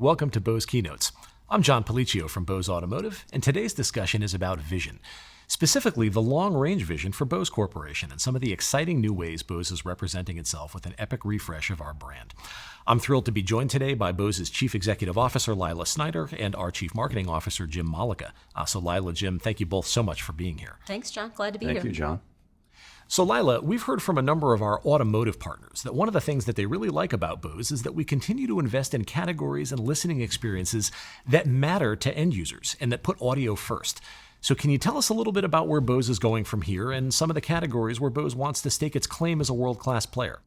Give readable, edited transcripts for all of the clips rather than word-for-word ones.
Welcome to Bose Keynotes. I'm John Policcio from Bose Automotive, and today's discussion is about vision. Specifically, the long-range vision for Bose Corporation and some of the exciting new ways Bose is representing itself with an epic refresh of our brand. I'm thrilled to be joined today by Bose's Chief Executive Officer, Lila Snyder, and our Chief Marketing Officer, Jim Malika. So Lila, Jim, thank you both so much for being here. Thanks, John. Glad to be here. Thank you, John. So Lila, we've heard from a number of our automotive partners that one of the things that they really like about Bose is that we continue to invest in categories and listening experiences that matter to end users and that put audio first. So can you tell us a little bit about where Bose is going from here and some of the categories where Bose wants to stake its claim as a world-class player?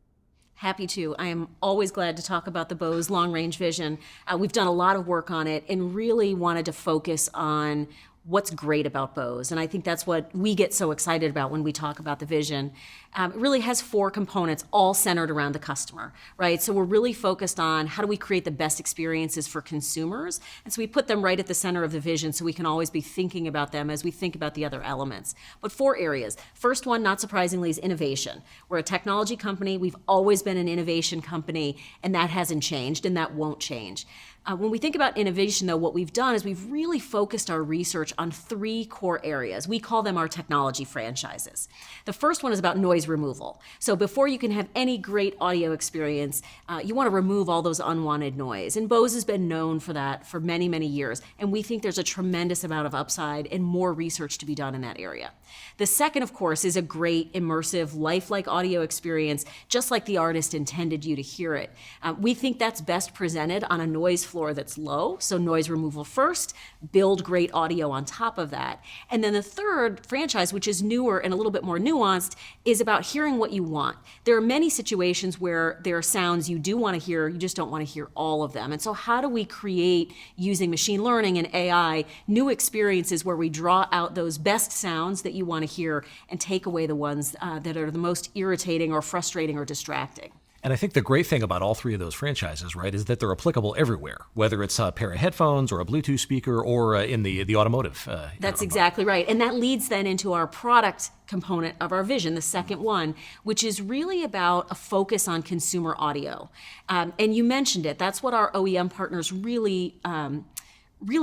Happy to. I am always glad to talk about the Bose long-range vision. We've done a lot of work on it and really wanted to focus on what's great about Bose. And I think that's what we get so excited about when we talk about the vision. It really has four components, all centered around the customer, right? So we're really focused on how do we create the best experiences for consumers. And so we put them right at the center of the vision so we can always be thinking about them as we think about the other elements. But four areas. First one, not surprisingly, is innovation. We're a technology company. We've always been an innovation company, and that hasn't changed, and that won't change. When we think about innovation, though, what we've done is we've really focused our research on three core areas. We call them our technology franchises. The first one is about noise removal. So before you can have any great audio experience, you want to remove all those unwanted noise. And Bose has been known for that for many, many years. And we think there's a tremendous amount of upside and more research to be done in that area. The second, of course, is a great, immersive, lifelike audio experience, just like the artist intended you to hear it. We think that's best presented on a noise floor that's low, so noise removal first, build great audio on top of that. And then the third franchise, which is newer and a little bit more nuanced, is about hearing what you want. There are many situations where there are sounds you do want to hear, you just don't want to hear all of them. And so how do we create, using machine learning and AI, new experiences where we draw out those best sounds that you want to hear and take away the ones that are the most irritating or frustrating or distracting? And I think the great thing about all three of those franchises, right, is that they're applicable everywhere, whether it's a pair of headphones or a Bluetooth speaker or in the automotive. That's exactly right. And that leads then into our product component of our vision, the second one, which is really about a focus on consumer audio. And you mentioned it. That's what our OEM partners really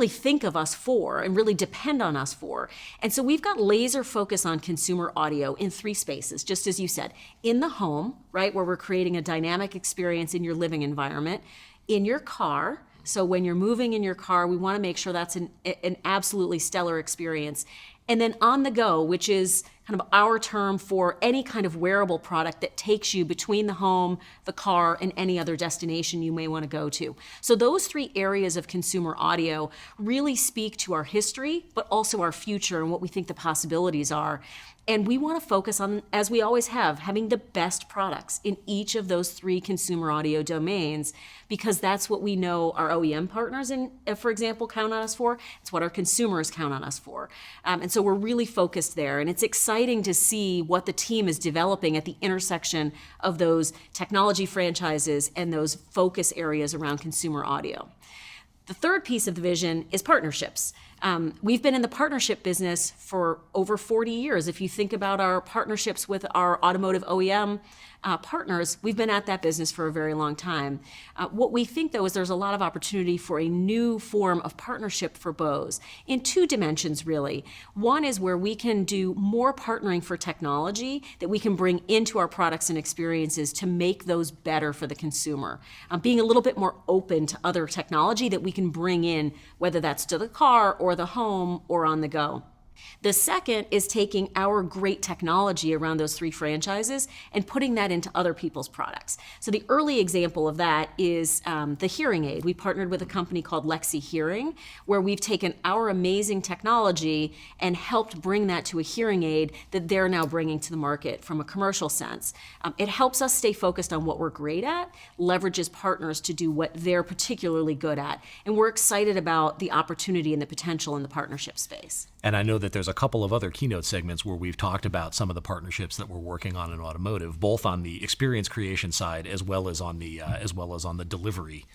think of us for and really depend on us for. And so we've got laser focus on consumer audio in three spaces, just as you said. In the home, right, where we're creating a dynamic experience in your living environment. In your car, so when you're moving in your car, we want to make sure that's an absolutely stellar experience. And then on the go, which is kind of our term for any kind of wearable product that takes you between the home, the car, and any other destination you may want to go to. So those three areas of consumer audio really speak to our history, but also our future and what we think the possibilities are. And we want to focus on, as we always have, having the best products in each of those three consumer audio domains, because that's what we know our OEM partners, for example, count on us for. It's what our consumers count on us for. And so we're really focused there. And it's exciting to see what the team is developing at the intersection of those technology franchises and those focus areas around consumer audio. The third piece of the vision is partnerships. We've been in the partnership business for over 40 years. If you think about our partnerships with our automotive OEM partners, we've been at that business for a very long time. What we think, though, is there's a lot of opportunity for a new form of partnership for Bose in two dimensions, really. One is where we can do more partnering for technology that we can bring into our products and experiences to make those better for the consumer. Being a little bit more open to other technology that we can bring in, whether that's to the car or the home or on the go. The second is taking our great technology around those three franchises and putting that into other people's products. So the early example of that is the hearing aid. We partnered with a company called Lexi Hearing, where we've taken our amazing technology and helped bring that to a hearing aid that they're now bringing to the market from a commercial sense. It helps us stay focused on what we're great at, leverages partners to do what they're particularly good at. And we're excited about the opportunity and the potential in the partnership space. And I know that there's a couple of other keynote segments where we've talked about some of the partnerships that we're working on in automotive, both on the experience creation side as well as on the delivery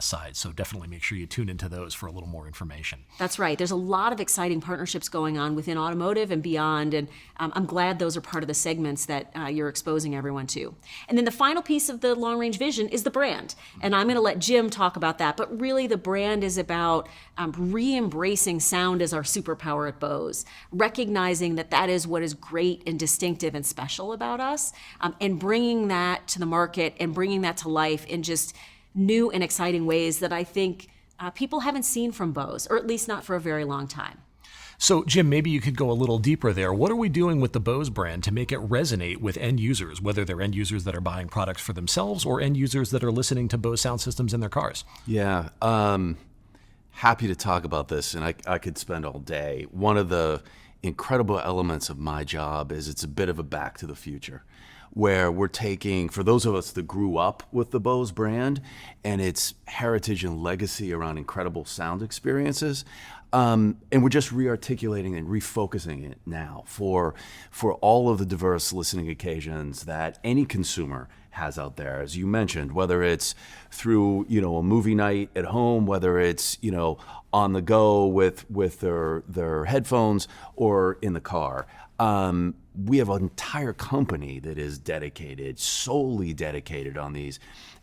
side. So definitely make sure you tune into those for a little more information. That's right. There's a lot of exciting partnerships going on within automotive and beyond, and I'm glad those are part of the segments that you're exposing everyone to. And then the final piece of the long-range vision is the brand, and I'm going to let Jim talk about that, but really the brand is about re-embracing sound as our superpower at Bose, recognizing that that is what is great and distinctive and special about us, and bringing that to the market and bringing that to life in just new and exciting ways that I think people haven't seen from Bose, or at least not for a very long time. So, Jim, maybe you could go a little deeper there. What are we doing with the Bose brand to make it resonate with end users, whether they're end users that are buying products for themselves or end users that are listening to Bose sound systems in their cars? Yeah, happy to talk about this, and I could spend all day. One of the incredible elements of my job is it's a bit of a back to the future, where we're taking, for those of us that grew up with the Bose brand and its heritage and legacy around incredible sound experiences, and we're just re-articulating and refocusing it now for all of the diverse listening occasions that any consumer has out there, as you mentioned, whether it's through a movie night at home, whether it's on the go with their headphones or in the car. We have an entire company that is solely dedicated on these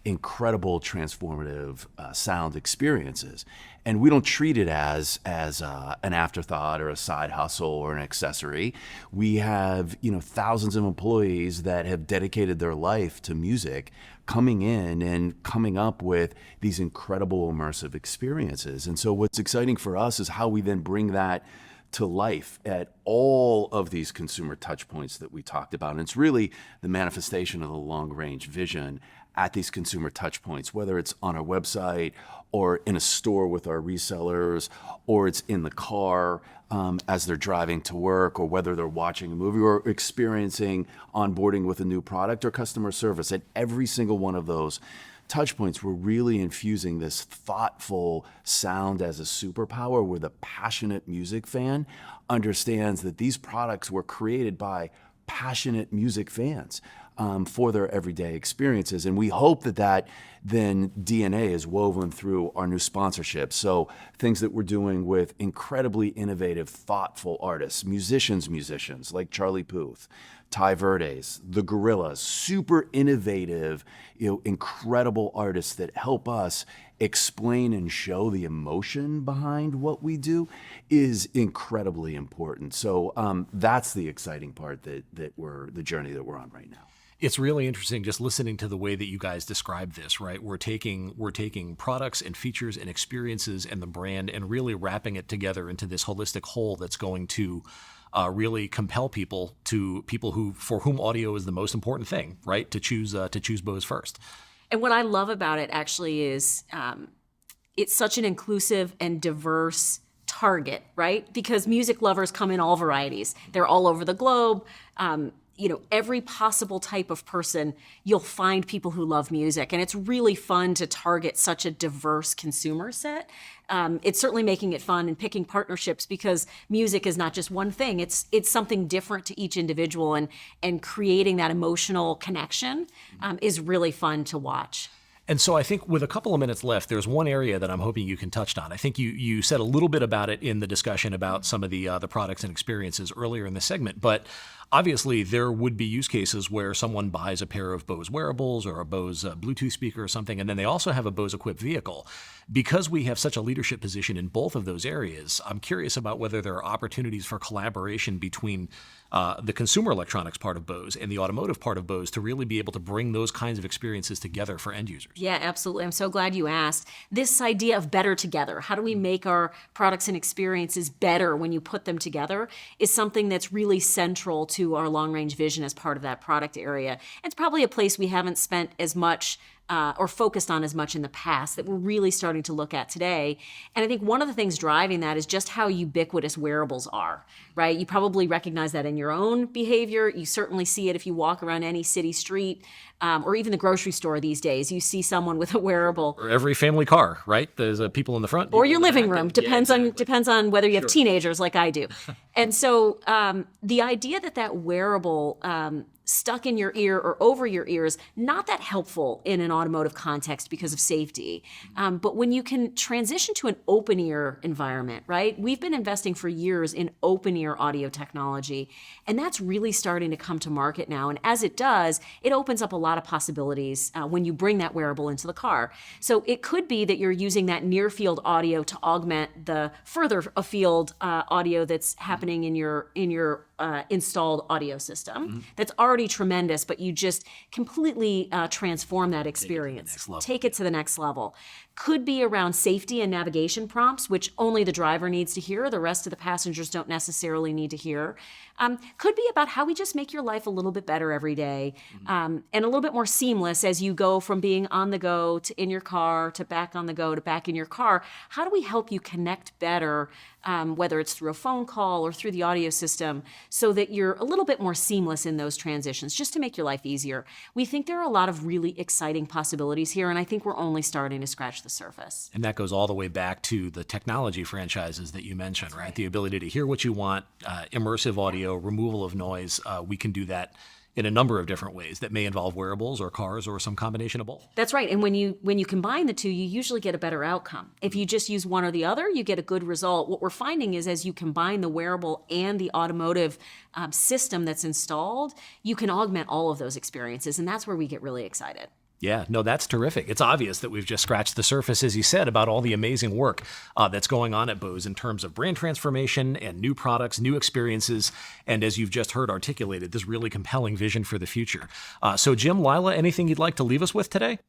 incredible transformative sound experiences. And we don't treat it as an afterthought or a side hustle or an accessory. We have thousands of employees that have dedicated their life to music, coming in and coming up with these incredible immersive experiences. And so what's exciting for us is how we then bring that to life at all of these consumer touch points that we talked about. And it's really the manifestation of the long-range vision at these consumer touch points, whether it's on our website or in a store with our resellers, or it's in the car as they're driving to work, or whether they're watching a movie or experiencing onboarding with a new product or customer service. At every single one of those touch points, we're really infusing this thoughtful sound as a superpower, where the passionate music fan understands that these products were created by passionate music fans for their everyday experiences. And we hope that then DNA is woven through our new sponsorships. So things that we're doing with incredibly innovative, thoughtful artists, musicians like Charlie Puth, Ty Verdes, the Gorillas, super innovative, incredible artists that help us explain and show the emotion behind what we do is incredibly important. So that's the exciting part the journey that we're on right now. It's really interesting just listening to the way that you guys describe this, right? We're taking products and features and experiences and the brand and really wrapping it together into this holistic whole that's going to really compel people for whom audio is the most important thing, right? To choose Bose first. And what I love about it actually is it's such an inclusive and diverse target, right? Because music lovers come in all varieties. They're all over the globe. Every possible type of person, you'll find people who love music. And it's really fun to target such a diverse consumer set. It's certainly making it fun and picking partnerships, because music is not just one thing. It's something different to each individual, and creating that emotional connection is really fun to watch. And so I think with a couple of minutes left, there's one area that I'm hoping you can touch on. I think you said a little bit about it in the discussion about some of the products and experiences earlier in the segment, but obviously there would be use cases where someone buys a pair of Bose wearables or a Bose Bluetooth speaker or something, and then they also have a Bose equipped vehicle. Because we have such a leadership position in both of those areas, I'm curious about whether there are opportunities for collaboration between the consumer electronics part of Bose and the automotive part of Bose to really be able to bring those kinds of experiences together for end users. Yeah, absolutely. I'm so glad you asked. This idea of better together, how do we make our products and experiences better when you put them together, is something that's really central to our long-range vision as part of that product area. It's probably a place we haven't spent as much or focused on as much in the past that we're really starting to look at today. And I think one of the things driving that is just how ubiquitous wearables are, right? You probably recognize that in your own behavior. You certainly see it if you walk around any city street or even the grocery store these days. You see someone with a wearable. Or every family car, right? There's people in the front. Or your living room. Depends on whether you have teenagers like I do. And so the idea that wearable stuck in your ear or over your ears, not that helpful in an automotive context because of safety. But when you can transition to an open ear environment, right? We've been investing for years in open ear audio technology, and that's really starting to come to market now. And as it does, it opens up a lot of possibilities when you bring that wearable into the car. So it could be that you're using that near field audio to augment the further afield audio that's happening in your installed audio system that's already tremendous, but you just completely transform that experience. Take it to the next level. Could be around safety and navigation prompts, which only the driver needs to hear. The rest of the passengers don't necessarily need to hear. Could be about how we just make your life a little bit better every day, and a little bit more seamless as you go from being on the go to in your car to back on the go to back in your car. How do we help you connect better, whether it's through a phone call or through the audio system, so that you're a little bit more seamless in those transitions, just to make your life easier? We think there are a lot of really exciting possibilities here, and I think we're only starting to scratch the surface. And that goes all the way back to the technology franchises that you mentioned, right? The ability to hear what you want, immersive audio, removal of noise. We can do that in a number of different ways that may involve wearables or cars or some combination of both. That's right. And when you combine the two, you usually get a better outcome. If you just use one or the other, you get a good result. What we're finding is as you combine the wearable and the automotive system that's installed, you can augment all of those experiences. And that's where we get really excited. Yeah, no, that's terrific. It's obvious that we've just scratched the surface, as you said, about all the amazing work that's going on at Bose in terms of brand transformation and new products, new experiences, and as you've just heard articulated, this really compelling vision for the future. So Jim, Lila, anything you'd like to leave us with today?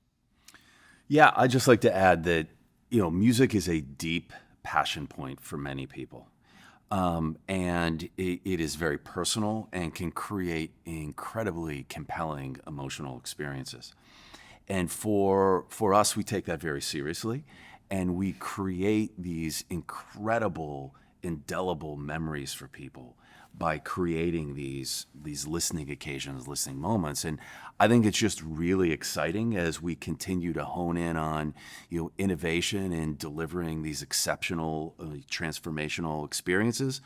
Yeah, I'd just like to add that, music is a deep passion point for many people. And it is very personal and can create incredibly compelling emotional experiences. And for us, we take that very seriously, and we create these incredible, indelible memories for people by creating these listening occasions, listening moments. And I think it's just really exciting as we continue to hone in on innovation and delivering these exceptional, transformational experiences.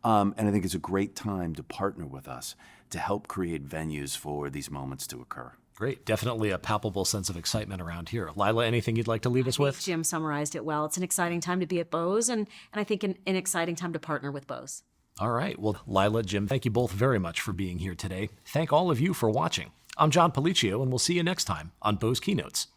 And I think it's a great time to partner with us to help create venues for these moments to occur. Great. Definitely a palpable sense of excitement around here. Lila, anything you'd like to leave us with? Jim summarized it well. It's an exciting time to be at Bose, and I think an exciting time to partner with Bose. All right. Well, Lila, Jim, thank you both very much for being here today. Thank all of you for watching. I'm John Policcio, and we'll see you next time on Bose Keynotes.